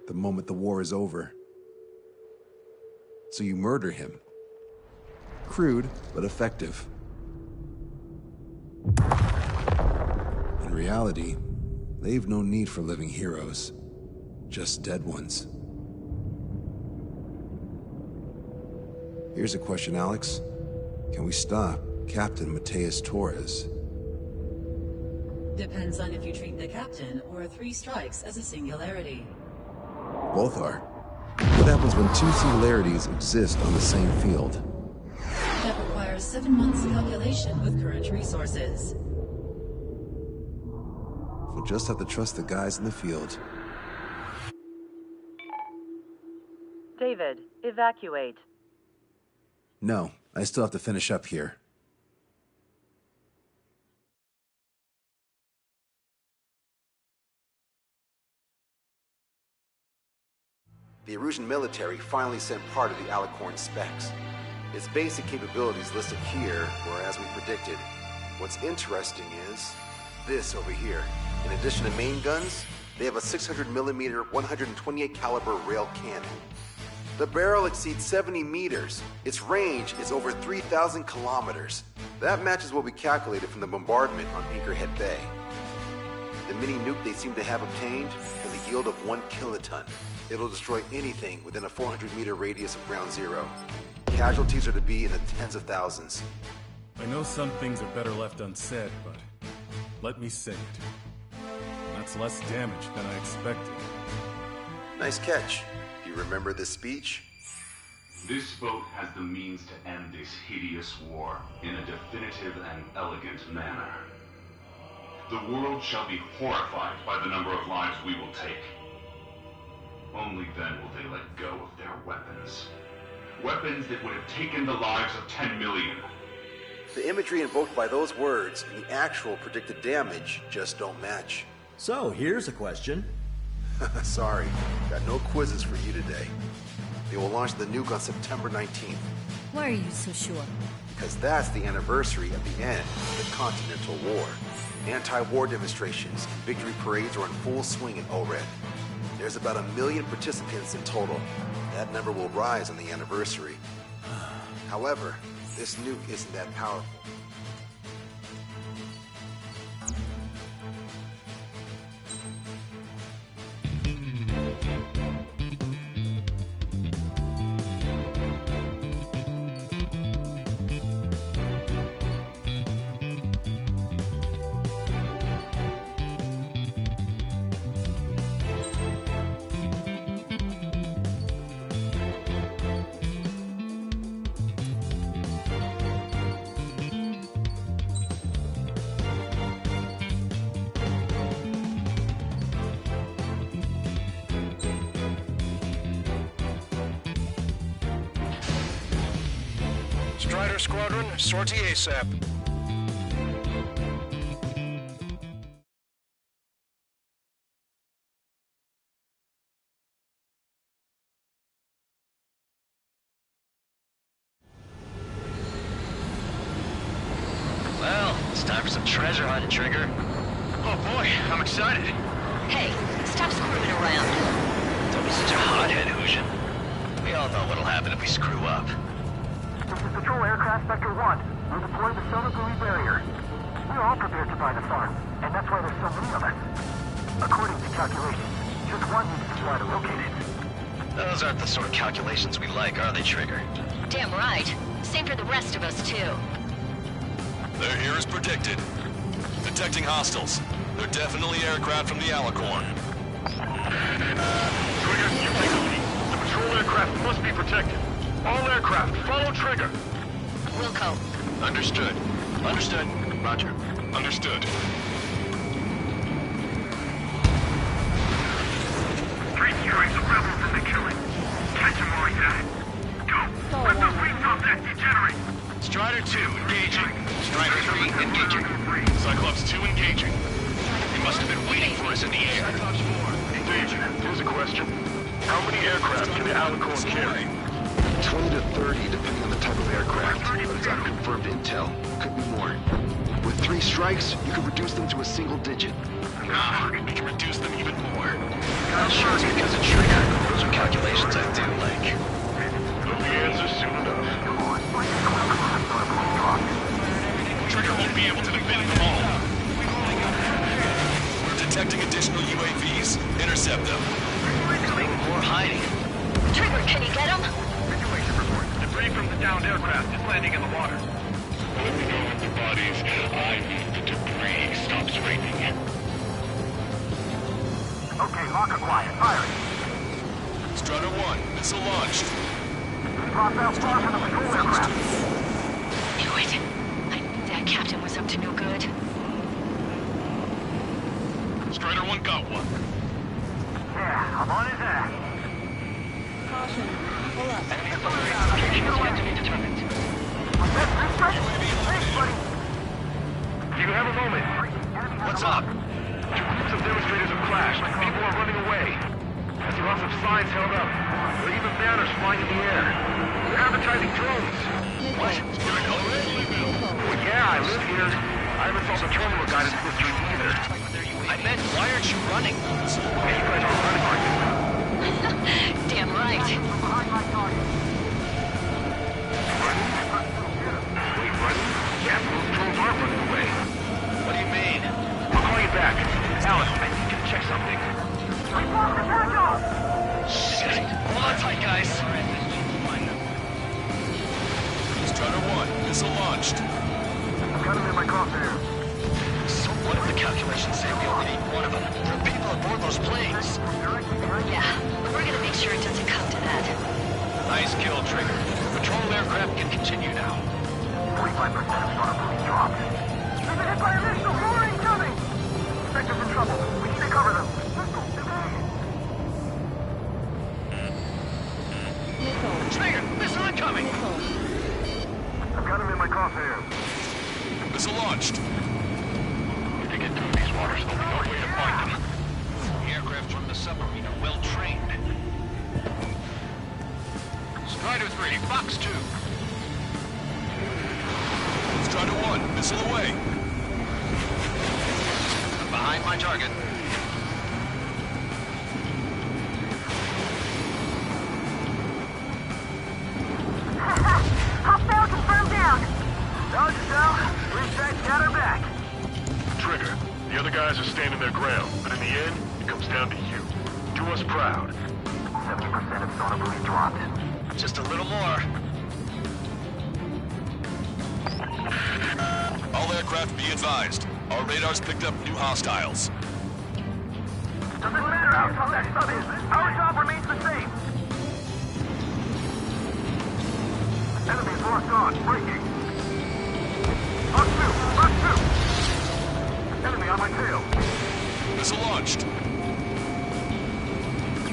the moment the war is over. So you murder him. Crude, but effective. In reality, they've no need for living heroes, just dead ones. Here's a question, Alex. Can we stop Captain Mateus Torres? Depends on if you treat the captain or 3 strikes as a singularity. Both are. What happens when 2 singularities exist on the same field? That requires 7 months calculation with current resources. We'll just have to trust the guys in the field. David, evacuate. No, I still have to finish up here. The Erusian military finally sent part of the Alicorn specs. Its basic capabilities listed here were as we predicted. What's interesting is this over here. In addition to main guns, they have a 600mm 128 caliber rail cannon. The barrel exceeds 70 meters. Its range is over 3,000 kilometers. That matches what we calculated from the bombardment on Anchorhead Bay. The mini nuke they seem to have obtained has a yield of 1 kiloton. It'll destroy anything within a 400-meter radius of ground zero. Casualties are to be in the tens of thousands. I know some things are better left unsaid, but let me say it. That's less damage than I expected. Nice catch. Do you remember this speech? This vote has the means to end this hideous war in a definitive and elegant manner. The world shall be horrified by the number of lives we will take. Only then will they let go of their weapons. Weapons that would have taken the lives of 10 million. The imagery invoked by those words and the actual predicted damage just don't match. So, here's a question. Sorry, got no quizzes for you today. They will launch the nuke on September 19th. Why are you so sure? Because that's the anniversary of the end of the Continental War. Anti-war demonstrations and victory parades are in full swing in ORED. There's about 1 million participants in total. That number will rise on the anniversary. However, this nuke isn't that powerful. Strider Squadron, sortie ASAP. Well, it's time for some treasure hunting, Trigger. Oh boy, I'm excited. Hey, stop screwing around. Don't be such a hothead, Hushin. We all know what'll happen if we screw up. This is Patrol Aircraft Sector 1. We're deploying the Sonoguri barrier. We're all prepared to buy the farm, and that's why there's so many of us. According to calculations, just one needs to try to locate it. Those aren't the sort of calculations we like, are they, Trigger? Damn right. Same for the rest of us, too. They're here as predicted. Detecting hostiles. They're definitely aircraft from the Alicorn. Trigger, you take the lead. The patrol aircraft must be protected. All aircraft, follow Trigger. Wilco. Understood. Understood. Roger. Understood. Three strikes of rebels in the killing. Catch them like that. Go. Let those wings off that degenerate. Strider 2, engaging. Strider 3, engaging. Cyclops 2 engaging. They must have been waiting for us in the air. Engaging. Here's a question. How many aircraft can the Alicorn carry? 20 to 30, depending on the type of aircraft. But it's unconfirmed intel. Could be more. With 3 strikes, you could reduce them to a single digit. We can reduce them even more. Not sure it's because of Trigger. hiding. Trigger, can you get him? Situation report. Debris from the downed aircraft is landing in the water. Let me go with the bodies. I need the debris stops raining. Okay, locker quiet. Firing. Strider 1, missile launched. Drop out far from the patrol aircraft. Knew it. I knew that captain was up to no good. Strider 1 got one. Yeah, I'm on his ass. Caution. Pull up. Enemy submarine location is yet to be determined. Thanks, buddy. Do you have a moment? What's up? Two groups of demonstrators have clashed. People are running away. I see lots of signs held up. There are even banners flying in the air. They're advertising drones. What? You're in Colorado? Well, yeah, I live here. I haven't solved the terminal guidance mystery either. I meant, why aren't you running? Hey, you guys aren't running, are you? Damn right. Behind my target. Wait, running? Yeah, those drones are running away. What do you mean? I'll call you back. Alice, I need you to check something. Shit. Hold on tight, guys. Strider 1, missile launched. I've got him in my crosshair. So what if the calculations say we only need one of them? There are people aboard those planes. Yeah, we're gonna make sure it doesn't come to that. Nice kill, Trigger. Patrol aircraft can continue now. 45% of Sonobuoy dropped. They've been hit by a missile. More incoming. Sector's in trouble. We need to cover them. Trigger, missile incoming! I've got him in my crosshair. Missile launched. To get through these waters, there'll be no way to find them. The aircraft from the submarine are well trained. Strider 3, Fox 2. Strider 1, missile away. Behind my target. Hostile confirmed down. Dodge is down. Reset, got her back. Trigger, the other guys are standing their ground, but in the end, it comes down to you. Do us proud. 70% of Sonobuoy dropped. Just a little more. All aircraft be advised. Our radars picked up new hostiles. Doesn't matter how tough that sub is. Our job remains the same. Enemies locked on. Breaking. Lock two. Enemy on my tail. Missile launched.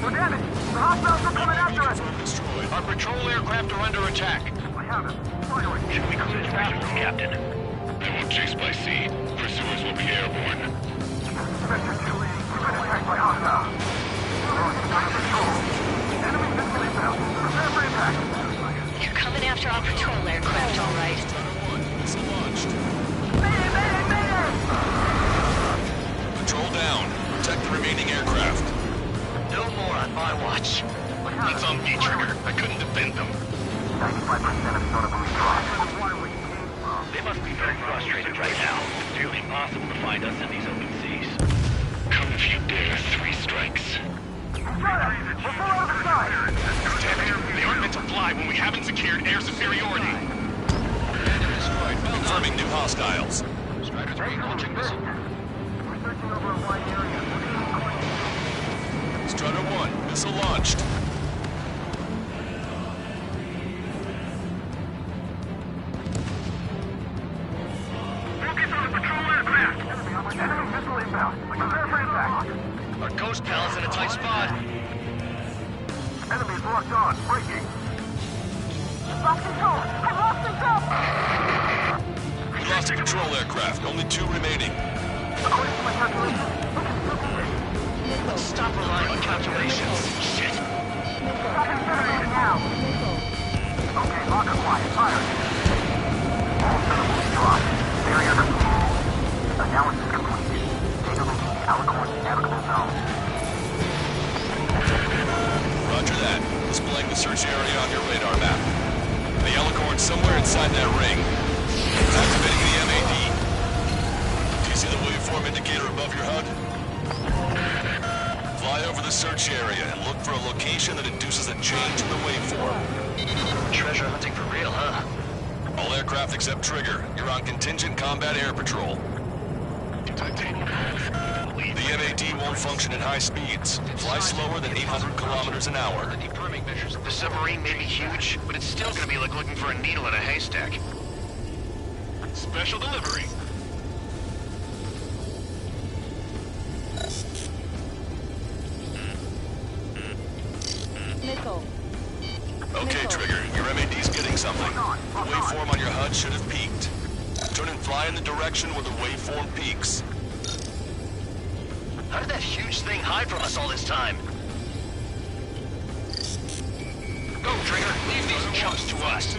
We're damaged. The hostiles are coming after us. Destroyed. Our patrol aircraft are under attack. I have it. Firing. Should we clear situation, Captain? They won't chase by sea. Pursuers will be airborne. Sector 2 leading. We've been attacked by hostiles. Crossing out of control. Enemy missile inbound. Prepare for impact. They're coming after our patrol aircraft, all right. Strider 1, missile launched. Mayday! Patrol down. Protect the remaining aircraft. No more on my watch. That's on me, Trigger. I couldn't defend them. 95% of Sonobuoy dropped. They must be very frustrated right now. It's nearly impossible to find us in these open seas. Come if you dare. 3 strikes. Shut up! We'll pull out of the side! Damn it. They aren't meant to fly when we haven't secured air superiority. Destroyed. Confirming new hostiles. Strider 3 launching missile. We're searching over a wide area. Strider 1, missile launched. Focus on the patrol aircraft! Enemy missile inbound. Prepare for impact. Our ghost pal's in a tight spot. Enemies locked on. Breaking. Lost control. I've lost control. We lost a patrol aircraft. Only 2 remaining. According to my calculations, we can still do this. Stop relying on calculations. Shit. Stop incinerating now. Okay, locker quiet. Fire. All Sonobuoy dropped. Barrier complete. Analysis complete. Data locating Alicorn's navigable zone. Roger that. Displaying the search area on your radar map. The Alicorn's somewhere inside that ring. Activating the MAD. Do you see the waveform indicator above your HUD? Fly over the search area and look for a location that induces a change in the waveform. Treasure hunting for real, huh? All aircraft except Trigger, you're on contingent combat air patrol. The MAD won't function at high speeds. Fly slower than 800 kilometers an hour. The deburming measures. The submarine may be huge, but it's still gonna be like looking for a needle in a haystack. Special delivery. Missile. Okay, Trigger, your MAD's getting something. The waveform on your HUD should have peaked. Turn and fly in the direction where the waveform peaks. How did that huge thing hide from us all this time? Go, Trigger! Leave these chumps to us!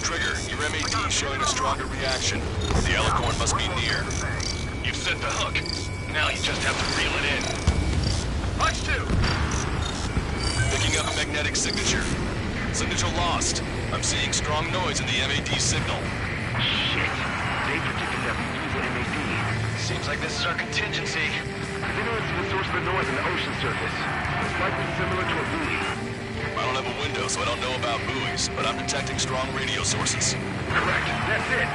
Trigger, your MAD's showing a stronger reaction. The Alicorn must be near. You've set the hook. Now you just have to reel it in. Punch 2! Picking up a magnetic signature. Signature lost. I'm seeing strong noise in the MAD signal. Shit. They predicted that we'd use the MAD. Seems like this is our contingency. They know it's the source of the noise on the ocean surface. It's likely similar to a buoy. I don't have a window, so I don't know about buoys, but I'm detecting strong radio sources. Correct. That's it.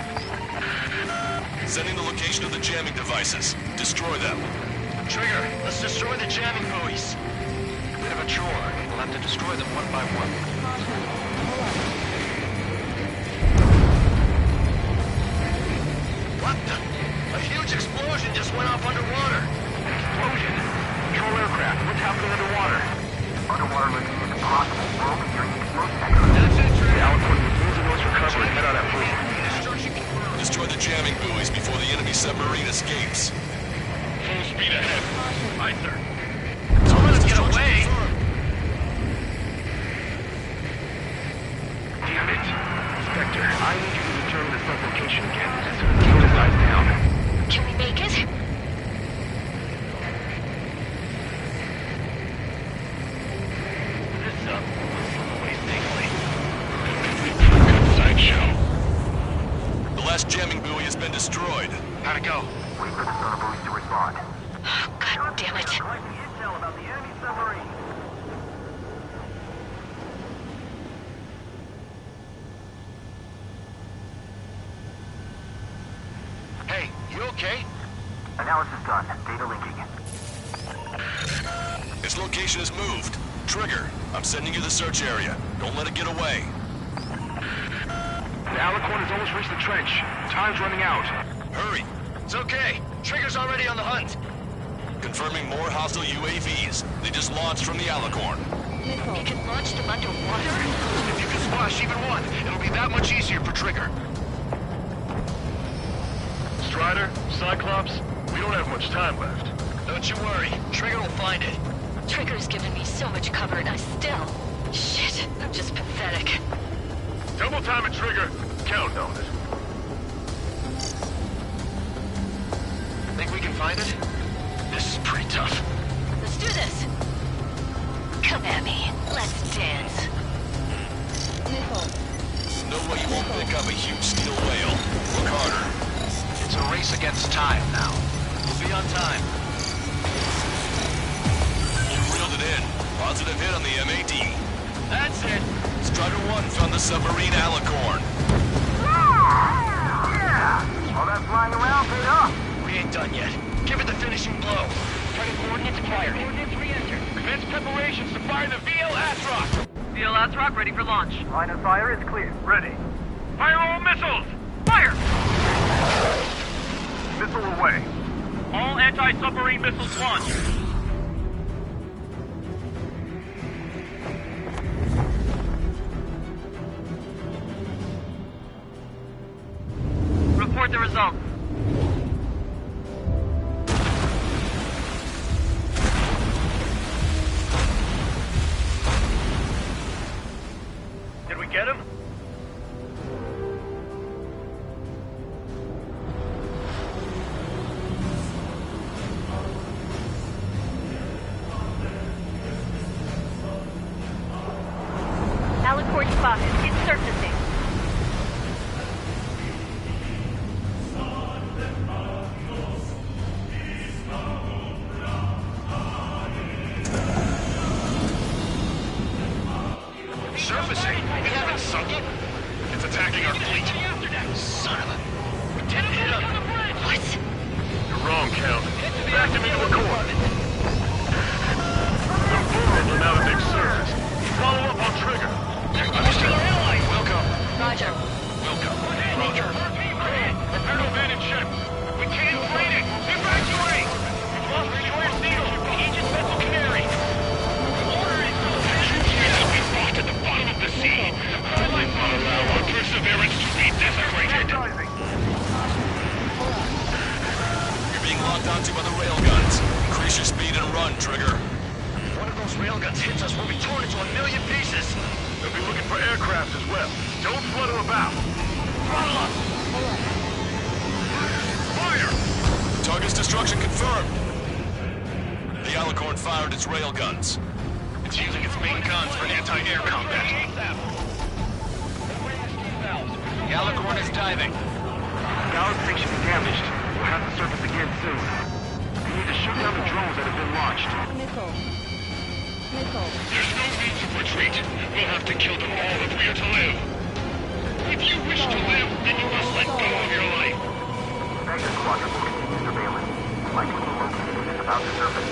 Sending the location of the jamming devices. Destroy them. Trigger, let's destroy the jamming buoys. Bit of a chore. We'll have to destroy them one by one. What the? A huge explosion just went off underwater. Explosion? Control aircraft. What's happening underwater? Underwater looking is impossible. We're only hearing the explosion. That's it, The Trigger. Alicorn will use the noise recovery and head out at full. Destroy the jamming buoys before the enemy submarine escapes. Full speed ahead. Aye, sir. Don't let us get away. Damn it. Spectre, I need you to determine the sun's location again as soon as the noise dies down. Can we make it? This up. Way safely. Sideshow. The last jamming buoy has been destroyed. How'd it go? Wait for the sonar buoys to respond. Oh, God damn it. Collecting intel about the enemy submarine. Hey, you okay? Analysis done. Data linking. Its location is moved. Trigger, I'm sending you the search area. Don't let it get away. The Alicorn has almost reached the trench. Time's running out. Hurry. It's okay. Trigger's already on the hunt. Confirming more hostile UAVs. They just launched from the Alicorn. We can launch them underwater? If you can squash even one, it'll be that much easier for Trigger. Strider, Cyclops, we don't have much time left. Don't you worry. Trigger will find it. Trigger's given me so much cover and I still... Shit, I'm just pathetic. Double time it, Trigger. Count on it. Think we can find it? This is pretty tough. Let's do this. Come at me. Let's dance. No way you won't pick up a huge steel whale. Look harder. It's a race against time now. We'll be on time. You reeled it in. Positive hit on the MAD. That's it. Strider 1 found the submarine Alicorn. Yeah! All that flying around paid off. We ain't done yet. Give it the finishing blow. Target coordinates acquired. Coordinates re-entered. Commence preparations to fire the VL Astrock. VL Astrock ready for launch. Line of fire is clear. Ready. Fire all missiles! Fire! Missile away. All anti-submarine missiles launched. Report the results. Did we get him? Alicorn spotted. It's surfacing. Surfacing? We haven't sunk it? It's attacking our fleet. Son of a... We didn't hit him. What? You're wrong, Count. Back him into a core. The Burrows are now at big surface. Follow up on trigger. Understood. Welcome. Roger. Welcome. Roger. Prepare to abandon ship. We can't fight it. Evacuate. We've lost destroyer Seal. The Aegis vessel Canary. Order is so fast. We've lost at the bottom of the sea. I might not allow our perseverance to be desecrated. You're being locked onto by the railguns. Increase your speed and run, Trigger. One of those railguns hits us, we'll be torn into a million pieces. They'll be looking for aircraft as well. Don't flutter about. Throttle up. Fire! Target's destruction confirmed. The Alicorn fired its railguns. It's using its main guns for anti-air combat. The Alicorn is diving. Ballast station damaged. We'll have to surface again soon. We need to shoot down the drones that have been launched. There's no need to retreat. We'll have to kill them all if we are to live. If you wish to live, then you must let go of your life. Vector Squadron will continue surveillance. My team will locate it about to surface.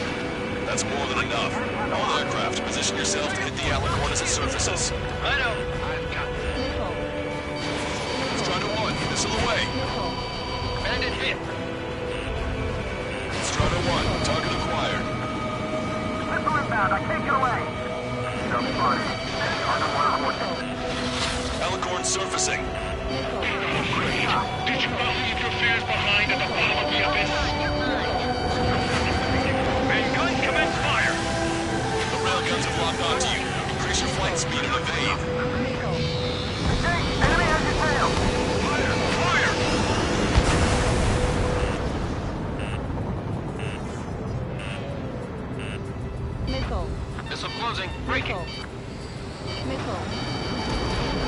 That's more than enough. All aircraft, position yourself to hit the Alicorn as it surfaces. I know. I've got it. Strider 1, missile away. Bandit hit. Strider 1, target acquired. Missile inbound, I can't get away. Jump spotted. Strider 1 reporting. Alicorn surfacing. Did you not leave your fears behind at the bottom of the abyss? Main guns commence fire! The railguns have locked onto you. Increase your flight speed and evade. Hey, enemy has your tail. Fire! Fire! Missile closing. Breaking.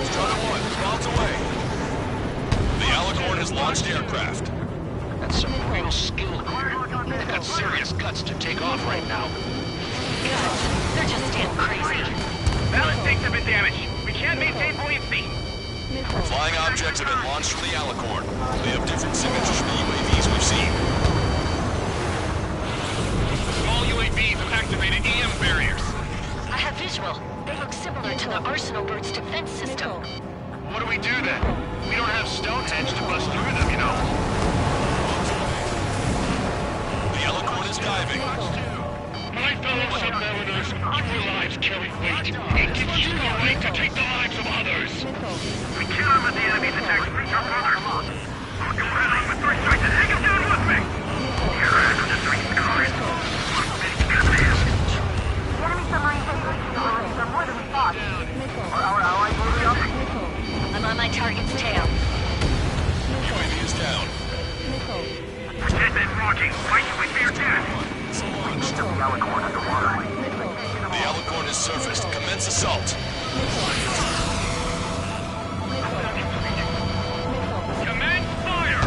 Strider 1, miles away. The Alicorn has launched aircraft. That's some real skill here. They've got serious guts to take off right now. God, they're just damn crazy. Balance tanks have been damaged. We can't maintain buoyancy. Flying objects have been launched from the Alicorn. They have different signatures from the UAVs we've seen. All UAVs have activated EM barriers. I have visual. They look similar to the Arsenal Bird's defense system. What do we do then? We don't have Stonehenge to bust through them, you know. The Alicorn is diving. My fellow submariners, your lives carry weight. It gives you the right to take the lives of others. We cannot let the enemy's attacks reach our brother. Look around with 3 strikes and take him down with me. You're after the 3 scars. The enemy submarine capabilities are more than we thought. Are our allies moving up? I'm on my target's tail. UAV is down. Dead men rocking. Fight you with fear death. The Alicorn underwater. The Alicorn has surfaced. Commence assault. Commence fire!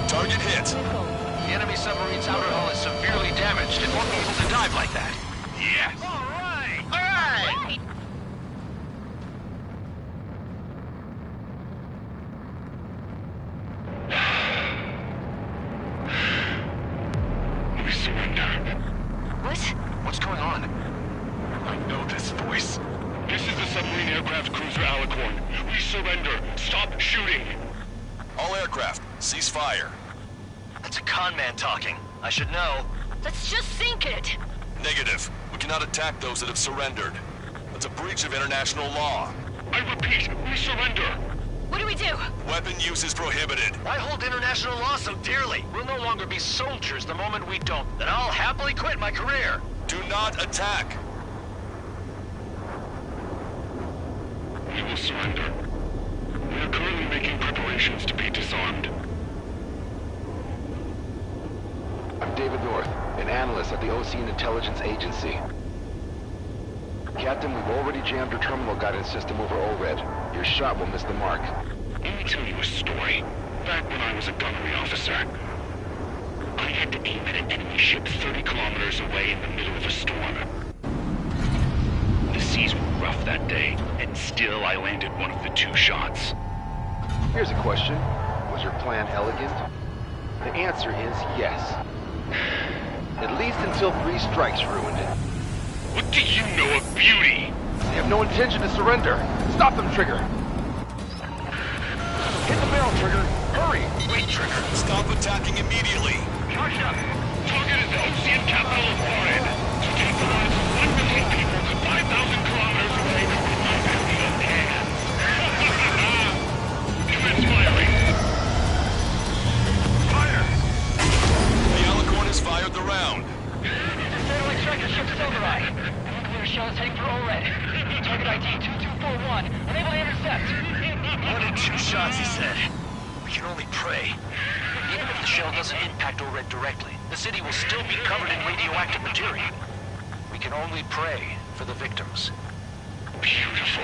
Target hit. The enemy submarine's outer hull is severely damaged. It won't be able to dive like that. Yes! All right! All right! We surrender. What? What's going on? I know this voice. This is the submarine aircraft cruiser Alicorn. We surrender. Stop shooting. All aircraft, cease fire. That's a con man talking. I should know. Let's just sink it. Negative. We cannot attack those that have surrendered. That's a breach of international law. I repeat, we surrender. What do we do? Weapon use is prohibited. Why hold international law so dearly? We'll no longer be soldiers the moment we don't. Then I'll happily quit my career. Do not attack. We will surrender. We are currently making preparations to be disarmed. I'm David North, an analyst at the Ocean Intelligence Agency. Captain, we've already jammed your terminal guidance system over ORED. Your shot will miss the mark. Let me tell you a story. Back when I was a gunnery officer, I had to aim at an enemy ship 30 kilometers away in the middle of a storm. The seas were rough that day, and Still, I landed one of the 2 shots. Here's a question. Was your plan elegant? The answer is yes. At least until 3 strikes ruined it. What do you know of beauty? They have no intention to surrender. Stop them, Trigger. Hit the barrel, Trigger. Hurry! Wait, Trigger. Stop attacking immediately. Charge up. Target is the Ocean capital of Foreign. To take the lives of 1 million people 5,000 kilometers away from my hands. Commence firing. Fire! The Alicorn has fired the round. Satellite striker ship Silvereye. Nuclear shell is heading for ORED. Target ID 2241. Unable to intercept. 1 in 2 shots, he said. We can only pray. Even if the shell doesn't impact ORED directly, the city will still be covered in radioactive material. We can only pray for the victims. Beautiful.